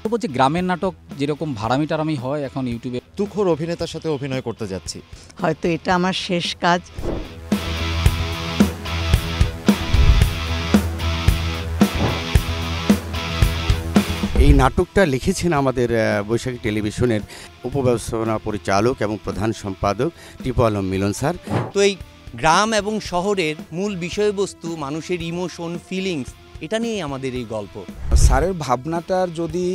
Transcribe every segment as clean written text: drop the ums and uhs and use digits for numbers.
বলবো যে গ্রামের নাটক যেরকম ভাড়ামি হয় এখন ইউটিউবে তুখোর অভিনেতার সাথে অভিনয় করতে যাচ্ছি। হয়তো এটা আমার শেষ কাজ। এই নাটকটা লিখেছেন আমাদের বৈশাখী টেলিভিশনের উপব্যবস্থাপনা পরিচালক এবং প্রধান সম্পাদক টিপু আলম মিলন স্যার। তো এই গ্রাম এবং শহরের মূল বিষয়বস্তু, মানুষের ইমোশন, ফিলিংস, এটা নিয়েই আমাদের এই গল্প। স্যারের ভাবনাটার যদি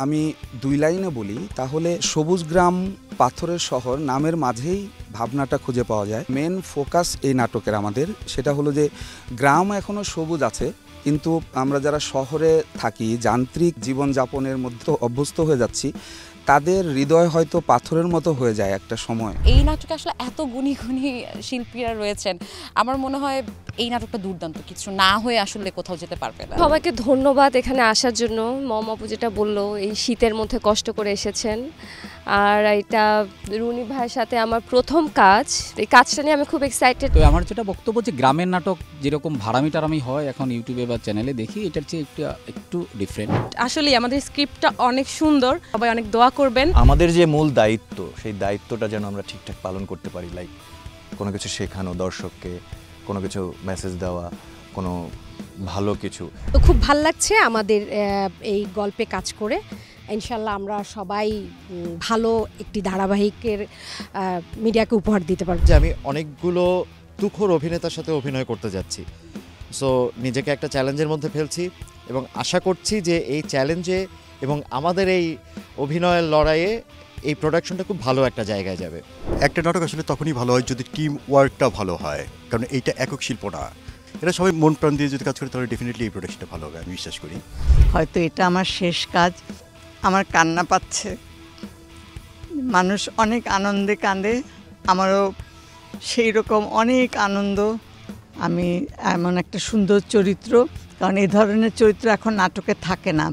আমি 2 লাইনে বলি তাহলে সবুজ গ্রাম পাথরের শহর নামের মাঝেই ভাবনাটা খুঁজে পাওয়া যায়। মেন ফোকাস এই নাটকের আমাদের সেটা হলো যে গ্রাম এখনও সবুজ আছে, কিন্তু আমরা যারা শহরে থাকি, যান্ত্রিক জীবনযাপনের মধ্যে অভ্যস্ত হয়ে যাচ্ছি, তাদের হৃদয় হয়তো পাথরের মতো হয়ে যায় একটা সময়। এই নাটকে আসলে এত গুণী শিল্পীরা রয়েছেন, আমার মনে হয় এই নাটকটা দুর্দান্ত, কিছু না হয়ে আসলে কোথাও যেতে পারবে না। সবাইকে ধন্যবাদ এখানে আসার জন্য। মম আপু যেটা বললো, এই শীতের মধ্যে কষ্ট করে এসেছেন। আর এটা রুনি ভাইয়ের সাথে আমার প্রথম কাজ, এই কাজটা নিয়ে আমি খুব এক্সাইটেড। তো আমার যেটা বক্তব্য যে গ্রামের নাটক যেরকম ভাড়ামি হয় এখন ইউটিউবে বা চ্যানেলে দেখি, এটার চেয়ে একটু ডিফারেন্ট। আসলে আমাদের স্ক্রিপ্টটা অনেক সুন্দর, সবাই অনেক দোয়া করবেন। আমাদের যে মূল দায়িত্ব, সেই দায়িত্বটা যেন আমরা ঠিকঠাক পালন করতে পারি। লাইক কোনো কিছু শেখানো দর্শককে, কোনো কিছু মেসেজ দেওয়া, কোনো ভালো কিছু। তো খুব ভাল লাগছে আমাদের এই গল্পে কাজ করে। ইনশাল্লাহ আমরা সবাই ভালো একটি ধারাবাহিকের মিডিয়াকে উপহার দিতে পারব। যে আমি অনেকগুলো তুখোর অভিনেতার সাথে অভিনয় করতে যাচ্ছি, সো নিজেকে একটা চ্যালেঞ্জের মধ্যে ফেলছি এবং আশা করছি যে এই চ্যালেঞ্জে এবং আমাদের এই অভিনয়ের লড়াইয়ে এই প্রোডাকশনটা খুব ভালো একটা জায়গায় যাবে। একটা নাটক আসলে তখনই ভালো হয় যদি টিম ওয়ার্কটা ভালো হয়, কারণ এইটা একক শিল্প না। এটা সবাই মন প্রাণ দিয়ে যদি কাজ করে তাহলে ডেফিনেটলি এই প্রোডাকশনটা ভালো হবে, আমি বিশ্বাস করি। হয়তো এটা আমার শেষ কাজ। আমার কান্না পাচ্ছে, মানুষ অনেক আনন্দে কাঁদে, আমারও সেই রকম অনেক আনন্দ। আমি এমন একটা সুন্দর চরিত্র, কারণ এই ধরনের চরিত্র এখন নাটকে থাকে না।